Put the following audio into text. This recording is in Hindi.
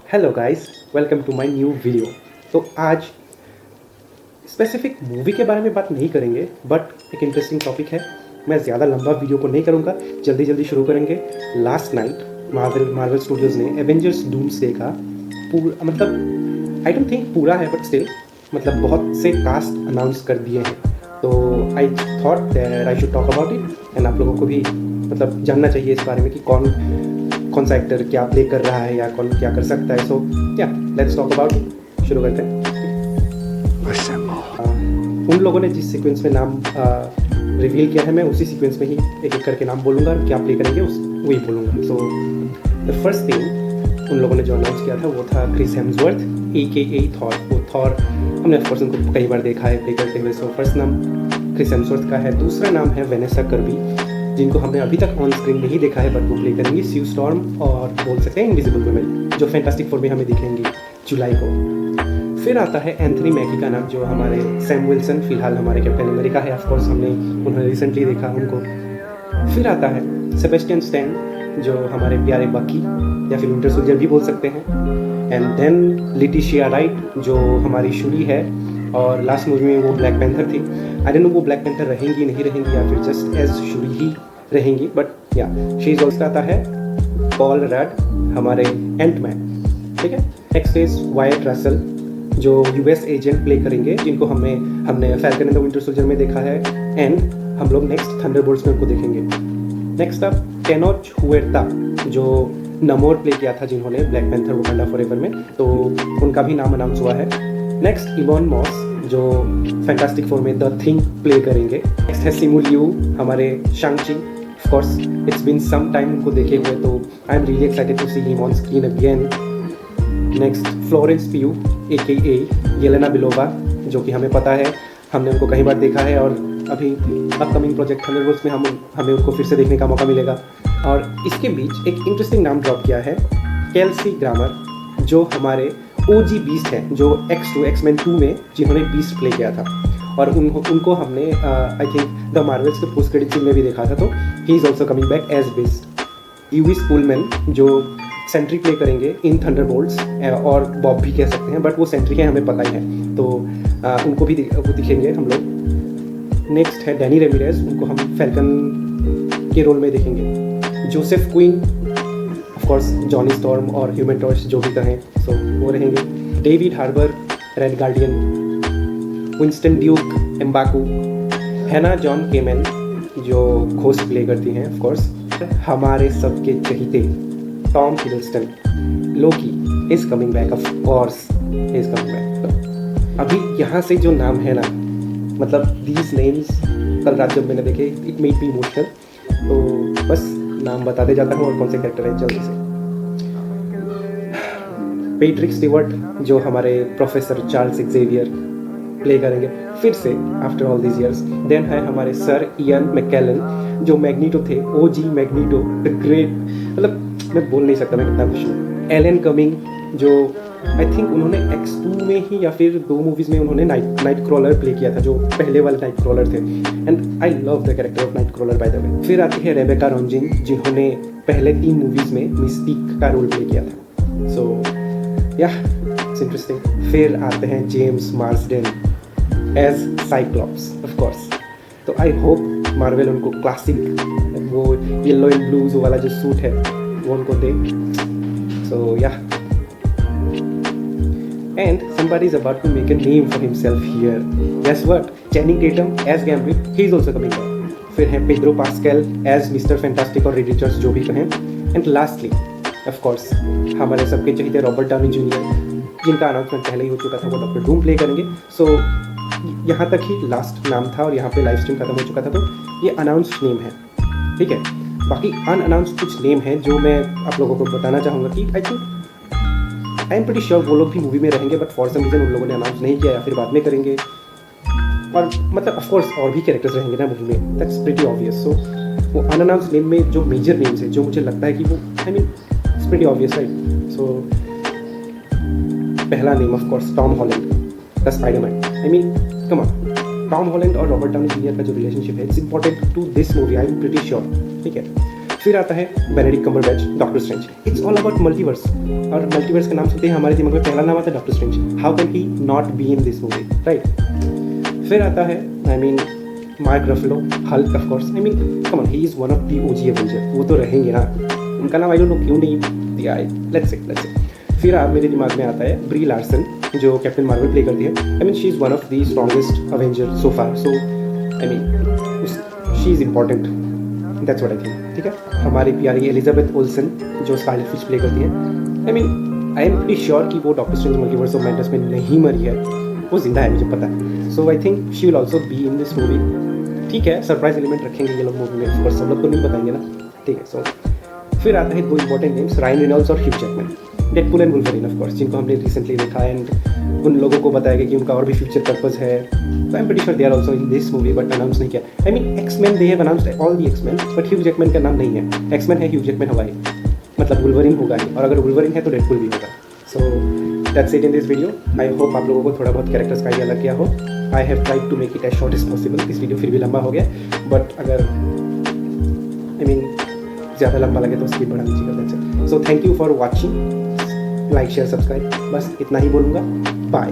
Hello guys, welcome to my new video. तो आज स्पेसिफिक मूवी के बारे में बात नहीं करेंगे, बट एक इंटरेस्टिंग टॉपिक है। मैं ज़्यादा लंबा वीडियो को नहीं करूँगा, जल्दी जल्दी शुरू करेंगे। लास्ट नाइट मार्वल स्टूडियोज़ ने एवेंजर्स डूम्सडे का पूरा मतलब आई डोंट थिंक पूरा है, बट स्टिल मतलब बहुत से कास्ट अनाउंस कर दिए हैं। तो I thought that I should talk about it and आप लोगों को भी मतलब जानना चाहिए इस बारे में कि कौन सा एक्टर क्या प्ले कर रहा है या कौन क्या कर सकता है। सो या लेट्स टॉक अबाउट इट। शुरू करते हैं। उन लोगों ने जिस सीक्वेंस में नाम रिवील किया है, मैं उसी सीक्वेंस में ही एक एक करके नाम बोलूँगा और क्या प्ले करेंगे वही बोलूँगा। सो द फर्स्ट थिंग उन लोगों ने जो अनाउंस किया था वो था क्रिस हेम्सवर्थ AKA थॉर। वो थॉर हमने ऑफकोर्स उनको कई बार देखा है प्ले करते हुए। सो फर्स्ट नाम क्रिस हेम्सवर्थ का है। दूसरा नाम है वेनेसा कर्बी, जिनको हमने अभी तक ऑन स्क्रीन नहीं देखा है, बट वो प्ले करेंगी स्यू स्टॉर्म और बोल सकते हैं इनविजिबल वुमेन, जो फैंटास्टिक फोर में हमें दिखेंगी जुलाई को। फिर आता है एंथनी मैकी का नाम, जो हमारे सैम विल्सन फिलहाल हमारे कैप्टन अमेरिका है। ऑफकोर्स हमने उन्हें रिसेंटली देखा उनको। फिर आता है सेबेस्टियन स्टैन, जो हमारे प्यारे बकी या फिर विंटर सोल्जर भी बोल सकते हैं। एंड देन लिटिशिया राइट, जो हमारी शूरी है और लास्ट मूवी में वो ब्लैक पैंथर थी। आई डोंट नो वो ब्लैक पैंथर रहेंगी नहीं रहेंगी या फिर जस्ट एज शूरी ही रहेंगी, बट या शी इज ऑल्सो। आता है पॉल रड, हमारे एंटमैन, ठीक है। नेक्स्ट इज वायट रसल, जो US एजेंट प्ले करेंगे, जिनको हमने falcon and the winter soldier में देखा है एंड हम लोग नेक्स्ट थंडरबोल्ट्स में उनको देखेंगे। नेक्स्ट अप टेनोच हुएर्ता, जो नमोर प्ले किया था जिन्होंने ब्लैक पैंथर वकांडा फॉरएवर में, तो उनका भी नाम अनाउंस हुआ है। नेक्स्ट इवॉन मॉस, जो फैंटास्टिक फोर में द थिंग प्ले करेंगे। नेक्स्ट है सिमू लियू, हमारे Shang Chi. Of course it's been some time उनको देखे हुए, तो I am really excited to see him on screen again. Next Florence Pugh AKA Yelena Belova, जो कि हमें पता है, हमने उनको कई बार देखा है और अभी अपकमिंग प्रोजेक्ट थंडरबोल्ट्स में हमें उनको फिर से देखने का मौका मिलेगा। और इसके बीच एक इंटरेस्टिंग नाम ड्रॉप किया है, केल्सी ग्रामर, जो हमारे OG बीस्ट हैं, जो X-Men 2 में जिन्होंने बीस्ट प्ले किया था। और उनको हमने आई थिंक द मार्वल्स के पोस्ट क्रेडिट सीन में भी देखा था। तो he is also coming back as Beast. यूवी स्कूलमैन, जो सेंट्री प्ले करेंगे इन थंडरबोल्ट्स, और बॉब भी कह सकते हैं, बट वो सेंट्री के हमें पता ही है, तो उनको भी वो दिखेंगे हम लोग। नेक्स्ट है डैनी रेमिरेज, उनको हम फैल्कन के रोल में देखेंगे। Joseph Quinn, of course Johnny Storm और ह्यूमन टॉर्च जो भी कहें, सो वो रहेंगे। David Harbour red guardian, Winston Duke M'Baku, Hannah John Kamen, जो घोस्ट प्ले करती हैं ऑफकोर्स। हमारे सबके चहीते Tom Hiddleston, Loki is coming back, of course is coming back. अभी यहाँ से जो नाम है ना, मतलब दीज नेम्स कल रात जब मैंने देखे इट मेड मी इमोशनल, तो बस नाम बताते जाता हूँ और कौन से कैरेक्टर है जल्दी से। पेट्रिक स्टीवर्ट, जो हमारे प्रोफेसर चार्ल्स एक्जेवियर प्ले करेंगे फिर से आफ्टर ऑल दिस ईयर्स। देन है हमारे सर इयन मैकेलन, जो मैग्नीटो थे, OG मैग्नीटो द ग्रेट, मतलब मैं बोल नहीं सकता मैं कितना खुश हूँ। एलन कमिंग, जो आई थिंक उन्होंने X2 में ही या फिर 2 मूवीज़ में उन्होंने नाइट क्रॉलर प्ले किया था, जो पहले वाले नाइट क्रॉलर थे, and I love the character of night crawler by the way. फिर आती है रेबेका रॉन्जिन, जिन्होंने पहले 3 मूवीज़ में मिस्टिक का रोल प्ले किया था। सो या इट्स इंटरेस्टिंग। फिर आते हैं James Marsden as Cyclops of course. तो आई होप मार्वल उनको क्लासिक वो येलो एंड ब्लूज वाला जो सूट है वो उनको दे। सो या and somebody is about to make a name for himself here. Guess what? Channing Tatum as Gambit, he is also coming back. फिर है Pedro pascal as Mr. Fantastic और Reed Richards, जो भी कहें। And lastly, of course, हमारे सबके चहीते रॉबर्ट डाउनी जूनियर, जिनका अनाउंसमेंट पहले ही हो चुका था, वो डॉक्टर डूम प्ले करेंगे। सो यहाँ तक ही लास्ट नाम था और यहाँ पे लाइव स्ट्रीम खत्म हो चुका था, तो ये अनाउंस्ड नेम है, ठीक है। बाकी अनअनाउंस्ड कुछ नेम हैं जो मैं आप लोगों को बताना चाहूँगा कि आई एम प्रीटी श्योर वो लोग भी मूवी में रहेंगे, बट फॉर सम रीजन उन लोगों ने अनाउंस नहीं किया या फिर बाद में करेंगे। और मतलब ऑफ कोर्स और भी कैरेक्टर्स रहेंगे ना मूवी में, दैट्स प्रीटी ऑब्वियस। सो वो अनअनाउंस्ड नेम में जो मेजर नेम्स है, जो मुझे लगता है कि वो I mean it's pretty obvious, right. So पहला name of course Tom Holland the Spiderman. I mean come on, Tom Holland और रॉबर्ट डाउनी जूनियर का जो रिलेशनशिप है, it's important to this movie, I am pretty sure, ठीक है। फिर आता है Benedict Cumberbatch, doctor strange. It's all about multiverse, और मल्टीवर्स का नाम सुनते ही हमारे दिमाग में पहला नाम आता है doctor strange. How can he not be in this movie, right. फिर आता है Mark Ruffalo, Hulk of course. Come on, he is one of the OG avenger, वो तो रहेंगे ना। उनका नाम आई डोंट नो क्यों नहीं दिया है, लेट्स से। फिर आप मेरे दिमाग में आता है ब्री लार्सन, जो कैप्टन मार्वल प्ले करती है। She is one of the strongest Avenger so far, so she is important, that's what I think, ठीक है। हमारी प्यारी एलिजाबेथ ओल्सन, जो स्कारलेट फिश प्ले करती है। आई एम प्रीटी श्योर कि वो doctor strange multiverse of madness में नहीं मरी है, वो जिंदा है, मुझे पता है। So I think she will also be in this movie. ठीक है, सरप्राइज एलिमेंट रखेंगे ये लोग मूवी में, और सब लोग तो नहीं बताएंगे ना, ठीक है। सो फिर आता है 2 इंपॉर्टेंट नेम्स, रायन रेनॉल्ड्स और Hugh Jackman, Deadpool and Wolverine of course, जिनको हमने रिसेंटली देखा एंड उन लोगों को बताया गया कि उनका और भी फ्यूचर पर्पस है। I am pretty sure they are also in this movie, but announce नहीं किया। X Men, they have announced all the X Men, but Hugh Jackman का नाम नहीं है। एक्समैन है, ह्यू जैकमैन हवाई, मतलब वुल्वरीन होगा ही, और अगर वुल्वरीन है तो डेडपूल भी होगा। So that's it in this video. I hope आप लोगों को थोड़ा बहुत कैरेक्टर्स का आइडिया लग गया हो। I have tried to make it as short as possible. इस वीडियो फिर भी लंबा हो गया, बट अगर ज़्यादा लंबा लगे तो स्पीड बढ़ा दीजिएगा, that's it. So thank you for watching, like share subscribe, बस इतना ही बोलूँगा। बाय।